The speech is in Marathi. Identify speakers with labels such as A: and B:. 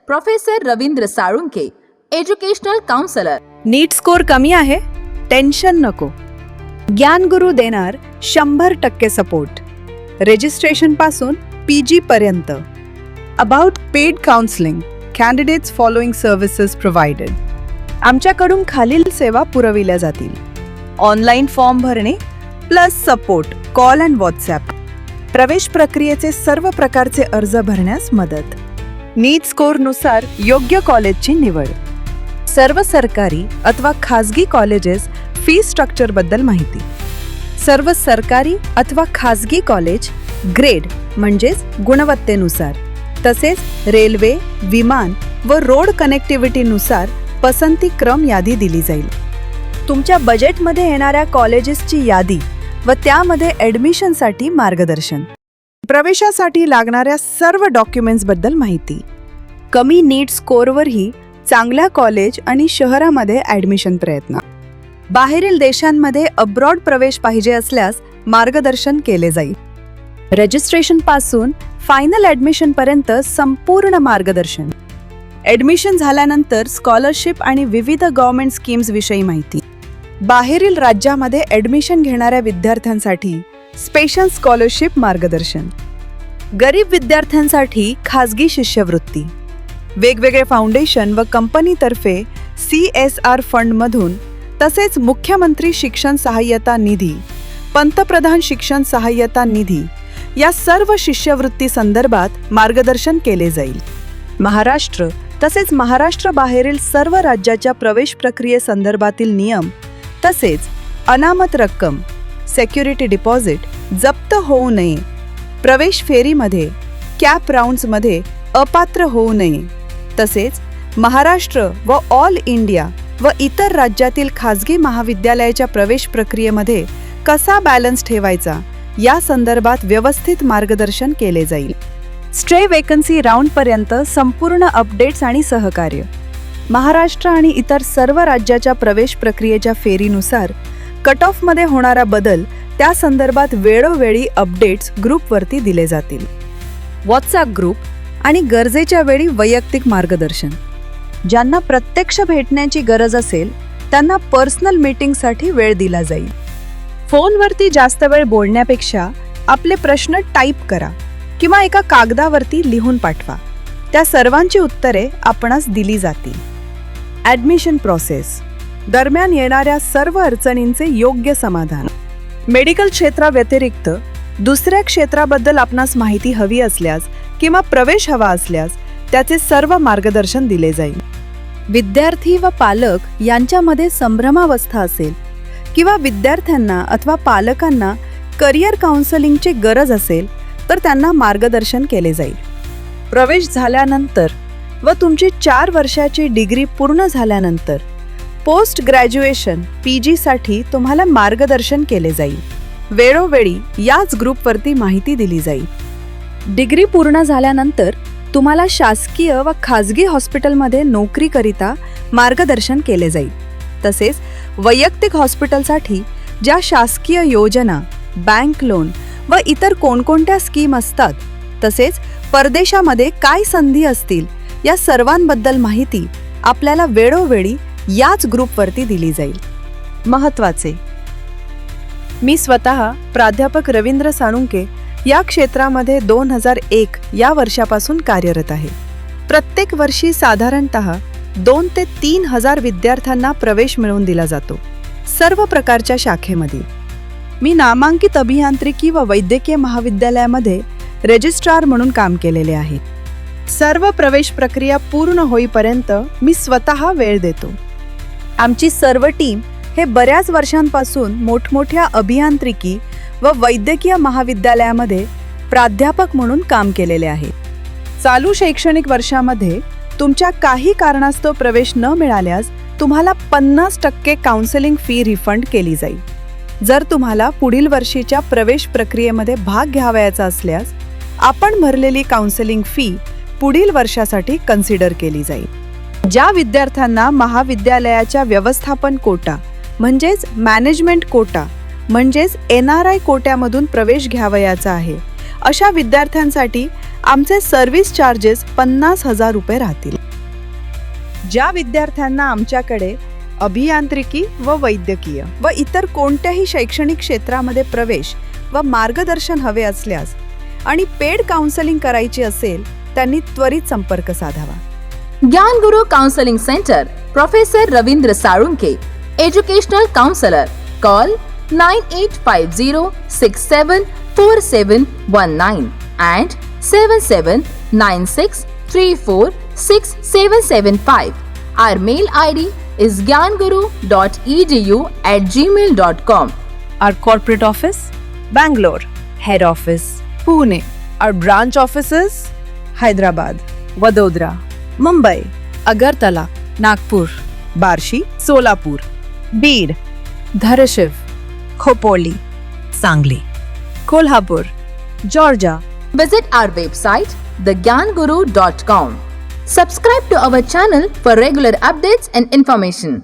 A: Professor Ravindra Salunke, educational counsellor.
B: NEET score कमी आहे? टेन्शन नको. ज्ञानगुरू देणार 100% सपोर्ट. रजिस्ट्रेशन पासून PG पर्यंत. About paid counselling, candidates following services provided. आमच्याकडून खालील सेवा पुरविल्या जातील: ऑनलाईन फॉर्म भरणे plus support, call and WhatsApp. प्रवेश प्रक्रियेचे सर्व प्रकारचे अर्ज भरण्यास मदत. नीट स्कोरनुसार योग्य कॉलेजची निवड. सर्व सरकारी अथवा खाजगी कॉलेजेस फी स्ट्रक्चरबद्दल माहिती. सर्व सरकारी अथवा खाजगी कॉलेज ग्रेड म्हणजेच गुणवत्तेनुसार, तसेच रेल्वे, विमान व रोड कनेक्टिव्हिटीनुसार पसंती क्रम यादी दिली जाईल. तुमच्या बजेटमध्ये येणाऱ्या कॉलेजेसची यादी व त्यामध्ये ॲडमिशनसाठी मार्गदर्शन. प्रवेशासाठी लागणाऱ्या सर्व डॉक्युमेंट्सबद्दल माहिती. कमी नीट स्कोअरवरही चांगल्या कॉलेज आणि शहरामध्ये ॲडमिशन प्रयत्न. बाहेरील देशांमध्ये अब्रॉड प्रवेश पाहिजे असल्यास मार्गदर्शन केले जाईल. रजिस्ट्रेशनपासून फायनल ॲडमिशनपर्यंत संपूर्ण मार्गदर्शन. ॲडमिशन झाल्यानंतर स्कॉलरशिप आणि विविध गव्हर्नमेंट स्कीम्सविषयी माहिती. बाहेरील राज्यामध्ये ॲडमिशन घेणाऱ्या विद्यार्थ्यांसाठी स्पेशल स्कॉलरशिप मार्गदर्शन. गरीब विद्यार्थ्यांसाठी खाजगी शिष्यवृत्ती. वेगवेगळे फाउंडेशन व कंपनीतर्फे CSR फंडमधून, तसेच मुख्यमंत्री शिक्षण सहाय्यता निधी, पंतप्रधान शिक्षण सहाय्यता निधी या सर्व शिष्यवृत्ती संदर्भात मार्गदर्शन केले जाईल. महाराष्ट्र तसेच महाराष्ट्र बाहेरील सर्व राज्याच्या प्रवेश प्रक्रियेसंदर्भातील नियम, तसेच अनामत रक्कम, सेक्युरिटी डिपॉझिट जप्त होऊ नये, प्रवेश फेरीमध्ये, कॅप राऊंड्समध्ये अपात्र होऊ नये, तसेच महाराष्ट्र व ऑल इंडिया व इतर राज्यातील खाजगी महाविद्यालयाच्या प्रवेश प्रक्रियेमध्ये कसा बॅलन्स ठेवायचा या संदर्भात व्यवस्थित मार्गदर्शन केले जाईल. स्टे वेकन्सी राऊंडपर्यंत संपूर्ण अपडेट्स आणि सहकार्य. महाराष्ट्र आणि इतर सर्व राज्याच्या प्रवेश प्रक्रियेच्या फेरीनुसार कट ऑफमध्ये होणारा बदल त्या संदर्भात वेळोवेळी अपडेट्स ग्रुपवरती दिले जातील. व्हॉट्सॲप ग्रुप आणि गरजेच्या वेळी वैयक्तिक मार्गदर्शन. ज्यांना प्रत्यक्ष भेटण्याची गरज असेल त्यांना पर्सनल मीटिंगसाठी वेळ दिला जाईल. फोनवरती जास्त वेळ बोलण्यापेक्षा आपले प्रश्न टाईप करा किंवा एका कागदावरती लिहून पाठवा. त्या सर्वांची उत्तरे आपणास दिली जातील. ॲडमिशन प्रोसेस दरम्यान येणाऱ्या सर्व अडचणींचे योग्य समाधान. मेडिकल क्षेत्राव्यतिरिक्त दुसऱ्या क्षेत्राबद्दल आपणास माहिती हवी असल्यास किंवा प्रवेश हवा असल्यास त्याचे सर्व मार्गदर्शन दिले जाईल. विद्यार्थी व पालक यांच्यामध्ये संभ्रमावस्था असेल किंवा विद्यार्थ्यांना अथवा पालकांना करिअर काउन्सिलिंगची गरज असेल तर त्यांना मार्गदर्शन केले जाईल. प्रवेश झाल्यानंतर व तुमची 4 वर्षाची डिग्री पूर्ण झाल्यानंतर पोस्ट ग्रॅज्युएशन PG साठी तुम्हाला मार्गदर्शन केले जाईल. वेळोवेळी याच ग्रुपवरती माहिती दिली जाईल. डिग्री पूर्ण झाल्यानंतर तुम्हाला शासकीय व खाजगी हॉस्पिटलमध्ये नोकरीकरिता मार्गदर्शन केले जाईल. तसेच वैयक्तिक हॉस्पिटलसाठी ज्या शासकीय योजना, बँक लोन व इतर कोणकोणत्या स्कीम असतात, तसेच परदेशामध्ये काय संधी असतील या सर्वांबद्दल माहिती आपल्याला वेळोवेळी याच ग्रुपवरती दिली जाईल. महत्त्वाचे, मी स्वतः प्राध्यापक रवींद्र साळुंके या क्षेत्रामध्ये 2001 या वर्षापासून कार्यरत आहे. प्रत्येक वर्षी साधारणतः 2 ते 3 हजार विद्यार्थ्यांना प्रवेश मिळवून दिला जातो सर्व प्रकारच्या शाखेमध्ये. मी नामांकित अभियांत्रिकी व वैद्यकीय महाविद्यालयामध्ये रजिस्ट्रार म्हणून काम केलेले आहे. सर्व प्रवेश प्रक्रिया पूर्ण होईपर्यंत मी स्वतः वेळ देतो. आमची सर्व टीम हे बऱ्याच वर्षांपासून मोठमोठ्या अभियांत्रिकी व वैद्यकीय महाविद्यालयामध्ये प्राध्यापक म्हणून काम केलेले आहे. चालू शैक्षणिक वर्षामध्ये तुमच्या काही कारणास्तव प्रवेश न मिळाल्यास तुम्हाला 50% काउन्सिलिंग फी रिफंड केली जाईल. जर तुम्हाला पुढील वर्षीच्या प्रवेश प्रक्रियेमध्ये भाग घ्यावयाचा असल्यास आपण भरलेली काउन्सिलिंग फी पुढील वर्षासाठी कन्सिडर केली जाईल. ज्या विद्यार्थ्यांना महाविद्यालयाच्या व्यवस्थापन कोटा म्हणजेच मॅनेजमेंट कोटा म्हणजेच NRI कोट्यामधून प्रवेश घ्यावयाचा आहे, अशा विद्यार्थ्यांसाठी आमचे सर्व्हिस चार्जेस 50,000 रुपये राहतील. ज्या विद्यार्थ्यांना आमच्याकडे अभियांत्रिकी व वैद्यकीय व इतर कोणत्याही शैक्षणिक क्षेत्रामध्ये प्रवेश व मार्गदर्शन हवे असल्यास आणि पेड काउन्सेलिंग करायची असेल त्यांनी त्वरित संपर्क साधावा.
A: Gyan Guru counselling centre, professor Ravindra Salunke, educational counsellor. Call 9850674719 and 7796346775. Our mail ID is gyanguru.edu@gmail.com.
B: Our corporate office, Bangalore. Head office, Pune. Our branch offices, Hyderabad, Vadodara, Mumbai, Agartala, Nagpur, Barshi, Solapur, Beed, Dharashiv, Khopoli, Sangli, Kolhapur, Georgia.
A: Visit our website thegyanguru.com. Subscribe to our channel for regular updates and information.